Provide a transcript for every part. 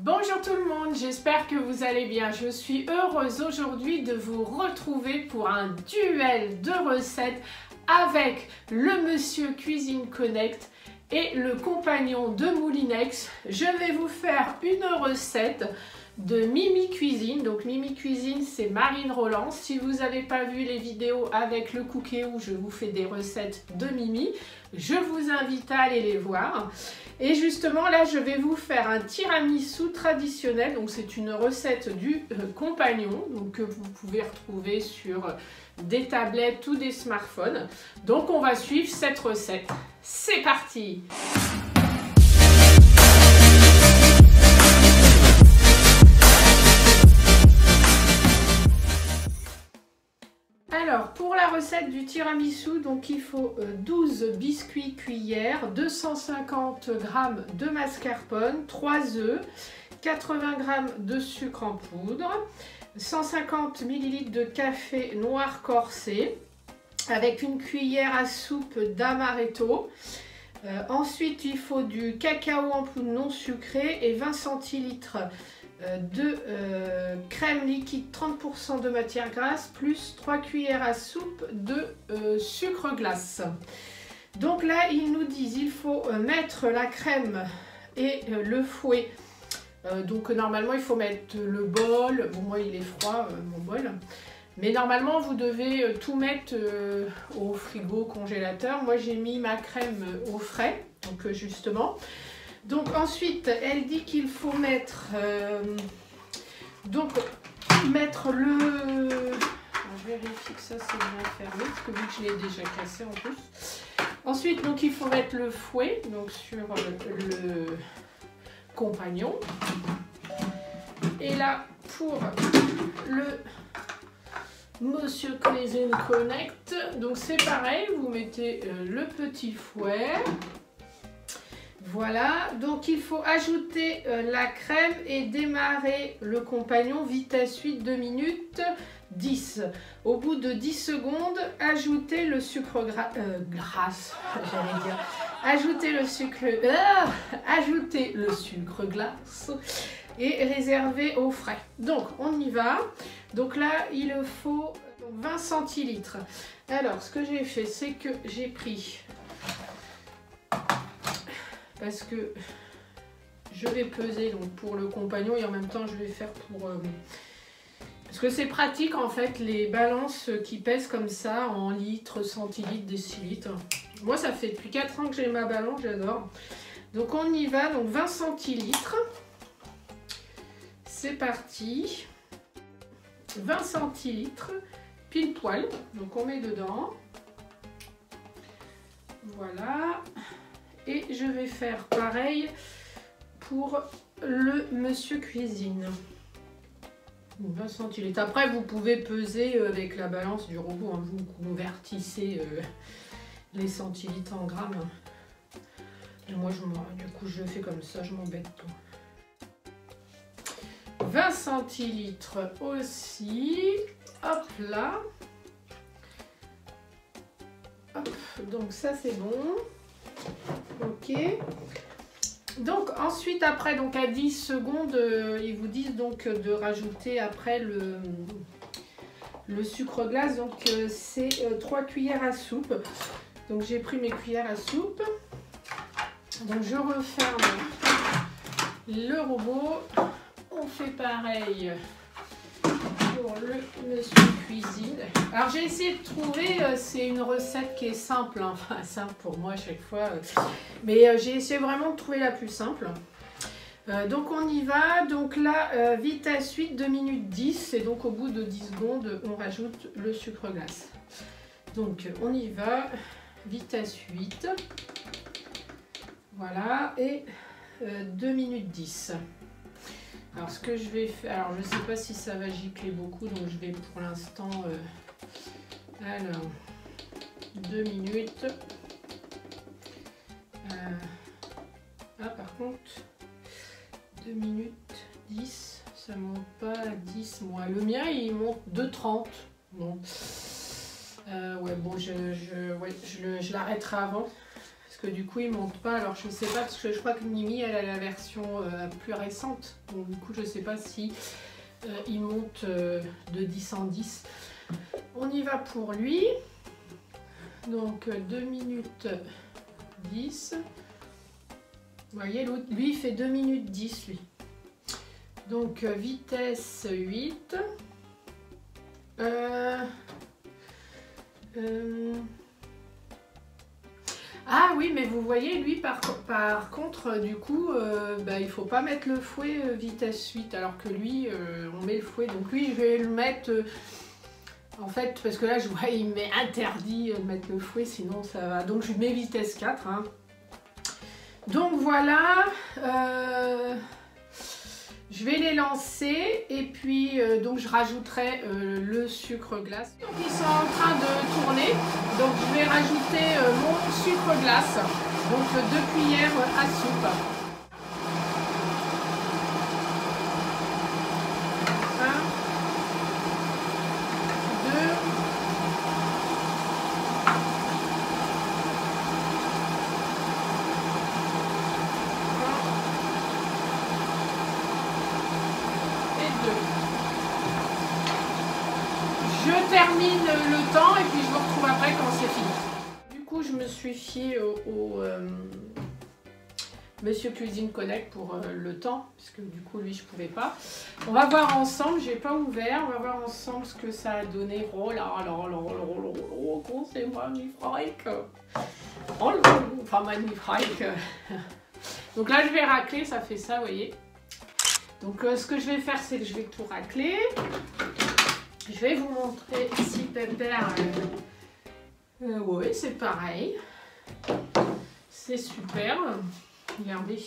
Bonjour tout le monde, j'espère que vous allez bien. Je suis heureuse aujourd'hui de vous retrouver pour un duel de recettes avec le Monsieur Cuisine Connect et le compagnon de Moulinex. Je vais vous faire une recette de Mimi Cuisine. Donc Mimi Cuisine, c'est Marine Roland. Si vous n'avez pas vu les vidéos avec le Cookéo où je vous fais des recettes de Mimi, je vous invite à aller les voir. Et justement là, je vais vous faire un tiramisu traditionnel. Donc c'est une recette du compagnon, donc que vous pouvez retrouver sur des tablettes ou des smartphones. Donc on va suivre cette recette. C'est parti! Alors, pour la recette du tiramisu, donc il faut 12 biscuits cuillères, 250 g de mascarpone, 3 œufs, 80 g de sucre en poudre, 150 ml de café noir corsé, avec une cuillère à soupe d'amaretto. Ensuite, il faut du cacao en poudre non sucré et 20 centilitres de crème liquide 30% de matière grasse plus 3 cuillères à soupe de sucre glace. Donc là ils nous disent il faut mettre la crème et le fouet. Donc normalement il faut mettre le bol, bon moi il est froid mon bol, mais normalement vous devez tout mettre au frigo congélateur. Moi j'ai mis ma crème au frais, donc justement. Donc ensuite, elle dit qu'il faut mettre le... Alors, je vérifie que ça c'est bien fermé, parce que vu que je l'ai déjà cassé en plus. Ensuite, donc il faut mettre le fouet donc sur le compagnon. Et là, pour le Monsieur Cuisine Connect, donc c'est pareil, vous mettez le petit fouet. Voilà, donc il faut ajouter la crème et démarrer le compagnon vitesse 8, 2 minutes 10. Au bout de 10 secondes, ajoutez le sucre glace, j'allais dire. Ajoutez le sucre glace et réservez au frais. Donc on y va. Donc là, il faut 20 centilitres. Alors, ce que j'ai fait, c'est que j'ai pris... Parce que je vais peser donc pour le compagnon et en même temps je vais faire pour... Parce que c'est pratique en fait les balances qui pèsent comme ça en litres, centilitres, décilitres. Moi ça fait depuis 4 ans que j'ai ma balance, j'adore. Donc on y va, donc 20 centilitres. C'est parti. 20 centilitres, pile poil. Donc on met dedans. Voilà. Et je vais faire pareil pour le Monsieur Cuisine. 20 centilitres. Après, vous pouvez peser avec la balance du robot. Hein. Vous convertissez les centilitres en grammes. Et moi, du coup, je le fais comme ça. Je m'embête pas. 20 centilitres aussi. Hop là. Hop. Donc ça, c'est bon. Ok, donc ensuite après donc à 10 secondes ils vous disent donc de rajouter après le sucre glace, donc c'est 3 cuillères à soupe. Donc j'ai pris mes cuillères à soupe, donc je referme le robot. On fait pareil pour le Monsieur Cuisine. Alors j'ai essayé de trouver, c'est une recette qui est simple, hein. Enfin simple pour moi à chaque fois, mais j'ai essayé vraiment de trouver la plus simple. Donc on y va, donc là vitesse 8, 2 minutes 10, et donc au bout de 10 secondes on rajoute le sucre glace. Donc on y va, vitesse 8, voilà, et 2 minutes 10. Alors ce que je vais faire, alors je ne sais pas si ça va gicler beaucoup, donc je vais pour l'instant, alors 2 minutes. Par contre 2 minutes 10, ça monte pas à 10 moi. Le mien il monte 2,30. Bon. Ouais bon je l'arrêterai avant. Parce que du coup il monte pas. Alors je sais pas, parce que je crois que Mimi elle a la version plus récente, donc du coup je sais pas si il monte de 10 en 10. On y va pour lui, donc 2 minutes 10. Vous voyez, l'autre, lui il fait 2 minutes 10 lui. Donc vitesse 8. Ah oui, mais vous voyez, lui par contre, du coup, il faut pas mettre le fouet vitesse 8, alors que lui, on met le fouet. Donc lui, je vais le mettre, en fait, parce que là, je vois, il m'est interdit de mettre le fouet, sinon ça va. Donc je mets vitesse 4. Hein. Donc voilà, je vais les lancer et puis donc je rajouterai le sucre glace. Donc ils sont en train de tourner, donc je vais rajouter mon sucre glace, donc 2 cuillères à soupe. 1, 2, 2. Je termine le temps et puis je vous retrouve après quand c'est fini. Du coup, je me suis fiée au Monsieur Cuisine Connect pour le temps, puisque du coup, lui, je pouvais pas. On va voir ensemble, j'ai pas ouvert, on va voir ensemble ce que ça a donné. Oh là là là là là là, c'est magnifique. Oh là là, enfin magnifique. Donc là, je vais racler, ça fait ça, vous voyez. Donc ce que je vais faire, c'est que je vais tout racler. Je vais vous montrer si Pépère... oui, c'est pareil. C'est super. Regardez.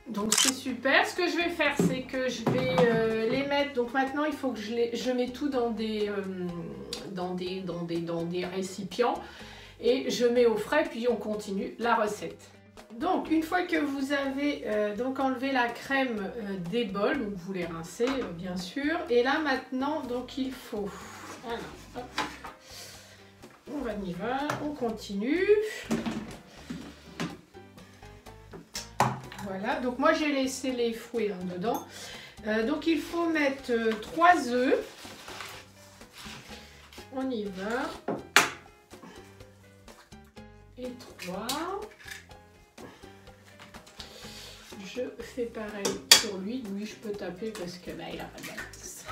Donc c'est super. Ce que je vais faire, c'est que je vais les mettre... Donc maintenant, il faut que je mets tout dans des récipients. Et je mets au frais, puis on continue la recette. Donc une fois que vous avez donc enlevé la crème des bols, donc vous les rincez bien sûr, et là maintenant donc il faut, voilà, hop. On y va, on continue. Voilà, donc moi j'ai laissé les fouets hein, dedans. Donc il faut mettre 3 œufs. On y va. Et 3. Je fais pareil sur lui. Lui, je peux taper parce que là, il a pas de balance.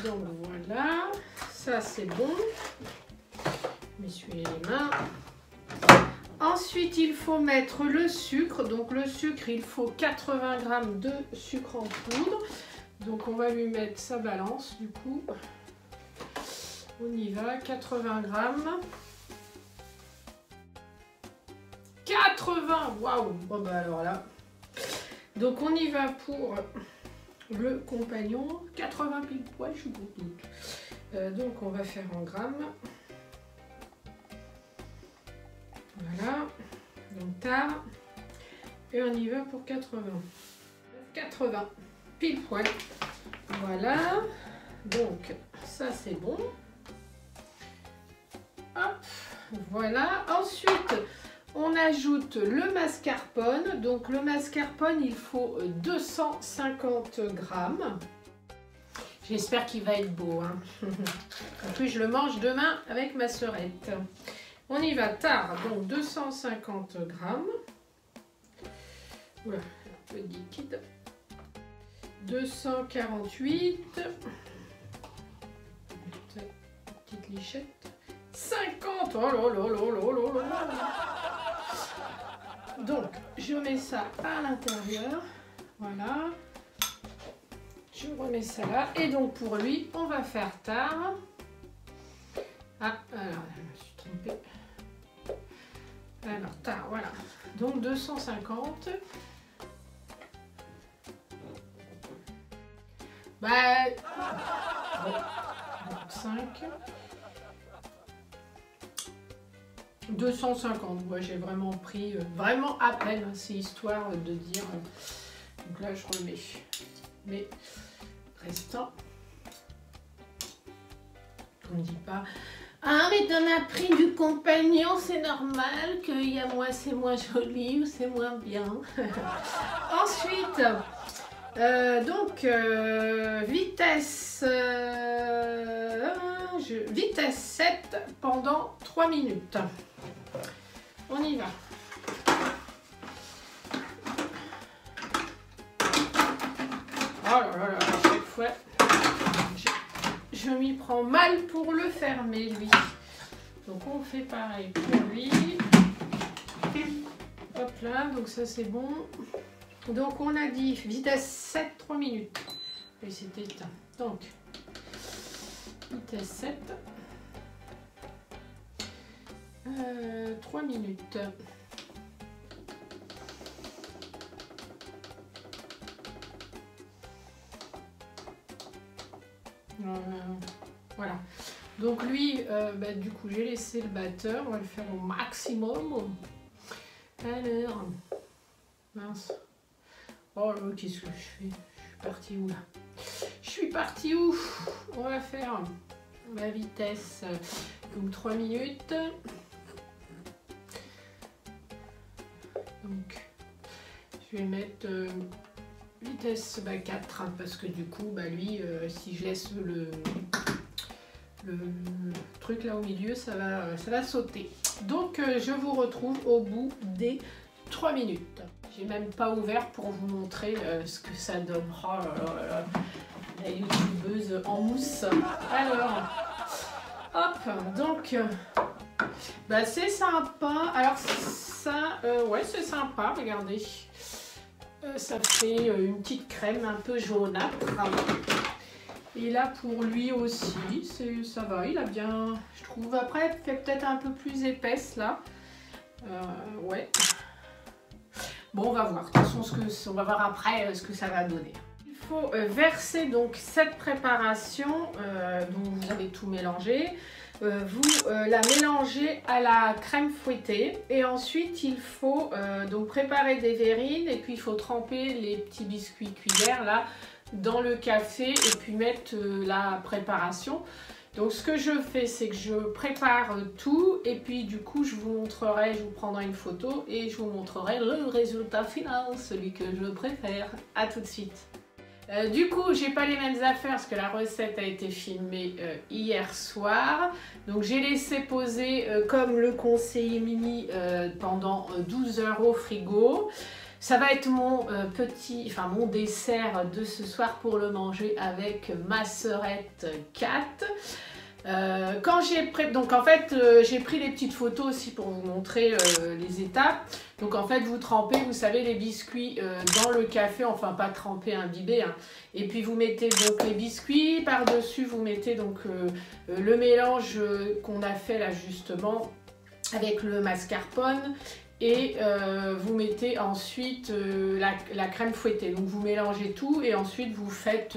Donc voilà, ça c'est bon. M'essuyer les mains. Ensuite, il faut mettre le sucre. Donc le sucre, il faut 80 g de sucre en poudre. Donc on va lui mettre sa balance du coup. On y va, 80 g. 80, waouh! Bon bah alors là. Donc on y va pour le compagnon. 80 pile poil, je suis contente. Donc on va faire en grammes. Voilà. Donc tard. Et on y va pour 80. 80 pile poil. Voilà. Donc ça c'est bon. Hop. Voilà. Ensuite. On ajoute le mascarpone. Donc le mascarpone, il faut 250 g. J'espère qu'il va être beau. Hein. En plus, je le mange demain avec ma sœurette. On y va tard. Donc 250 g. Voilà, un peu de liquide. 248. Petite lichette. 50. Oh là là là là là là. Donc, je mets ça à l'intérieur. Voilà. Je remets ça là. Et donc, pour lui, on va faire tard. Ah, alors, je me suis trompée. Alors, tard, voilà. Donc, 250. Bah... Bon, 5. 250, moi j'ai vraiment pris, vraiment à peine, c'est histoire de dire, donc là je remets mes restants, on ne dit pas, Ah, mais dans la prix du compagnon, c'est normal qu'il y a moins, c'est moins joli ou c'est moins bien. Ensuite, vitesse, vitesse 7 pendant 3 minutes. On y va. Oh là là là, à chaque fois, je m'y prends mal pour le fermer, lui. Donc on fait pareil pour lui. Hop là, donc ça c'est bon. Donc on a dit vitesse 7, 3 minutes. Et c'est éteint. Donc, vitesse 7. 3 minutes. Voilà. Donc lui, du coup, j'ai laissé le batteur. On va le faire au maximum. Alors, mince. Oh là, qu'est-ce que je fais? Je suis partie où là? Je suis partie où? On va faire la vitesse. Donc 3 minutes. Donc, je vais mettre vitesse 4 hein, parce que du coup, lui, si je laisse le truc là au milieu, ça va sauter. Donc, je vous retrouve au bout des 3 minutes. J'ai même pas ouvert pour vous montrer ce que ça donne. Oh là là, la youtubeuse en mousse. Alors, hop, donc, c'est sympa. Alors ça, ouais, c'est sympa, regardez. Ça fait une petite crème un peu jaunâtre. Et là, pour lui aussi, ça va, il a bien, je trouve. Après, elle fait peut-être un peu plus épaisse, là. Ouais. Bon, on va voir. De toute façon, on va voir après ce que ça va donner. Il faut verser donc cette préparation dont vous avez tout mélangé. Vous la mélangez à la crème fouettée et ensuite il faut donc préparer des verrines et puis il faut tremper les petits biscuits cuillères là dans le café et puis mettre la préparation. Donc ce que je fais, c'est que je prépare tout et puis du coup je vous montrerai, je vous prendrai une photo et je vous montrerai le résultat final, celui que je préfère. À tout de suite. Du coup, j'ai pas les mêmes affaires parce que la recette a été filmée hier soir. Donc j'ai laissé poser comme le conseiller Mini pendant 12 heures au frigo. Ça va être mon mon dessert de ce soir pour le manger avec ma sœurette Kat. Donc en fait j'ai pris les petites photos aussi pour vous montrer les étapes. Donc en fait vous trempez, vous savez, les biscuits dans le café, enfin pas tremper, imbiber hein. Et puis vous mettez donc les biscuits, par dessus vous mettez donc le mélange qu'on a fait là justement avec le mascarpone. Et vous mettez ensuite la crème fouettée. Donc vous mélangez tout et ensuite vous faites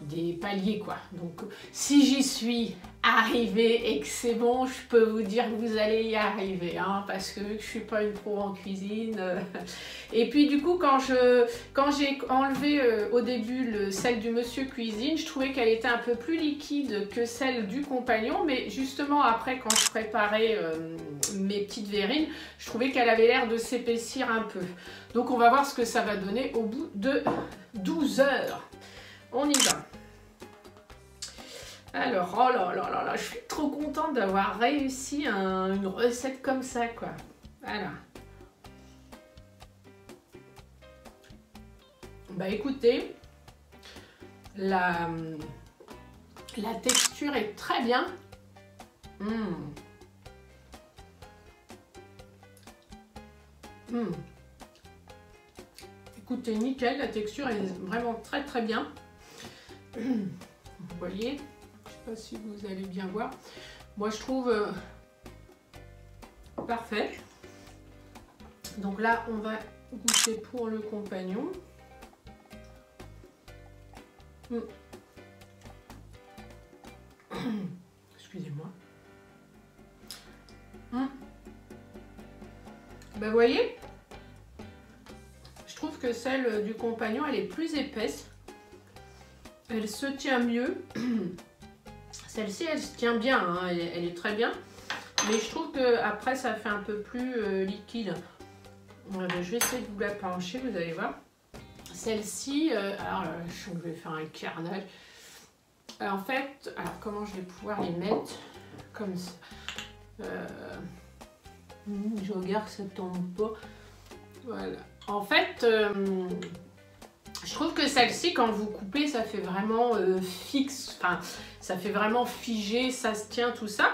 des paliers quoi. Donc si j'y suis arrivée et que c'est bon, je peux vous dire que vous allez y arriver hein, parce que je suis pas une pro en cuisine. Et puis du coup quand j'ai enlevé au début celle du Monsieur Cuisine, je trouvais qu'elle était un peu plus liquide que celle du compagnon, mais justement après quand je préparais mes petites verrines, je trouvais qu'elle avait l'air de s'épaissir un peu. Donc on va voir ce que ça va donner au bout de 12 heures. On y va. Alors, oh là là là là, je suis trop contente d'avoir réussi une recette comme ça, quoi. Voilà. Écoutez, la texture est très bien. Écoutez, nickel, la texture est vraiment très très bien. Vous voyez, je sais pas si vous allez bien voir. Moi je trouve parfait. Donc là on va goûter pour le compagnon. Excusez-moi. Vous voyez, je trouve que celle du compagnon elle est plus épaisse. Elle se tient mieux. Celle-ci, elle se tient bien, hein, elle est très bien. Mais je trouve que après ça fait un peu plus liquide. Je vais essayer de vous la pencher, vous allez voir. Celle-ci, alors je vais faire un carnage. En fait, alors comment je vais pouvoir les mettre comme ça. Je regarde que ça tombe pas. Voilà. En fait, je trouve que celle-ci, quand vous coupez, ça fait vraiment fixe. Enfin, ça fait vraiment figé, ça se tient, tout ça.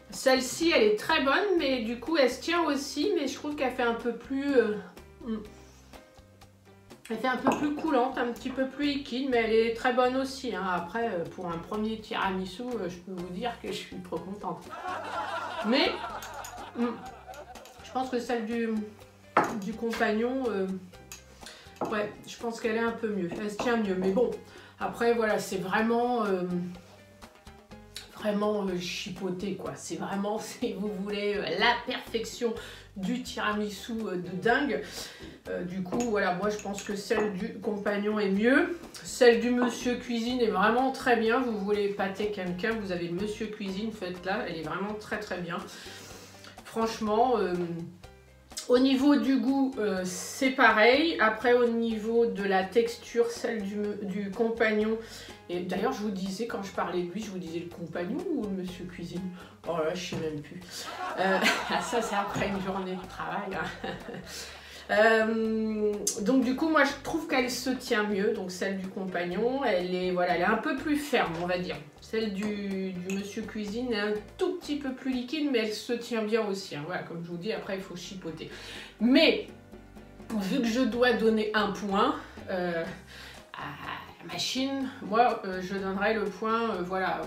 Celle-ci, elle est très bonne, mais du coup, elle se tient aussi. Mais je trouve qu'elle fait un peu plus... elle fait un peu plus coulante, un petit peu plus liquide, mais elle est très bonne aussi. Hein. Après, pour un premier tiramisu, je peux vous dire que je suis trop contente. Mais, je pense que celle du compagnon, ouais, je pense qu'elle est un peu mieux. Elle se tient mieux, mais bon. Après, voilà, c'est vraiment... chipoté quoi, c'est vraiment, si vous voulez, la perfection du tiramisu de dingue. Du coup voilà, moi je pense que celle du compagnon est mieux. Celle du monsieur cuisine est vraiment très bien. Vous voulez épater quelqu'un, vous avez le monsieur cuisine, faites-la, elle est vraiment très très bien. Franchement, au niveau du goût, c'est pareil. Après, au niveau de la texture, celle du compagnon. Et d'ailleurs, je vous disais, quand je parlais de lui, je vous disais le compagnon ou le monsieur cuisine? Oh là, je sais même plus. Ça, c'est après une journée de travail. Hein. Donc du coup, moi, je trouve qu'elle se tient mieux. Donc celle du compagnon, elle est, voilà, elle est un peu plus ferme, on va dire. Celle du monsieur cuisine est un tout petit peu plus liquide, mais elle se tient bien aussi. Hein. Voilà, comme je vous dis, après, il faut chipoter. Mais, vu que je dois donner un point à la machine, moi, je donnerai le point voilà,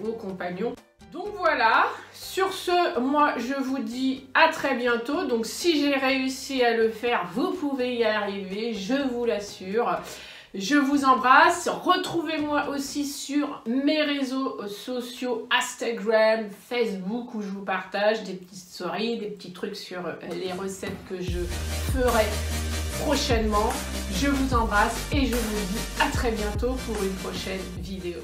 au compagnon. Donc voilà, sur ce, moi je vous dis à très bientôt. Donc si j'ai réussi à le faire, vous pouvez y arriver, je vous l'assure. Je vous embrasse. Retrouvez-moi aussi sur mes réseaux sociaux, Instagram, Facebook, où je vous partage des petites stories, des petits trucs sur les recettes que je ferai prochainement. Je vous embrasse et je vous dis à très bientôt pour une prochaine vidéo.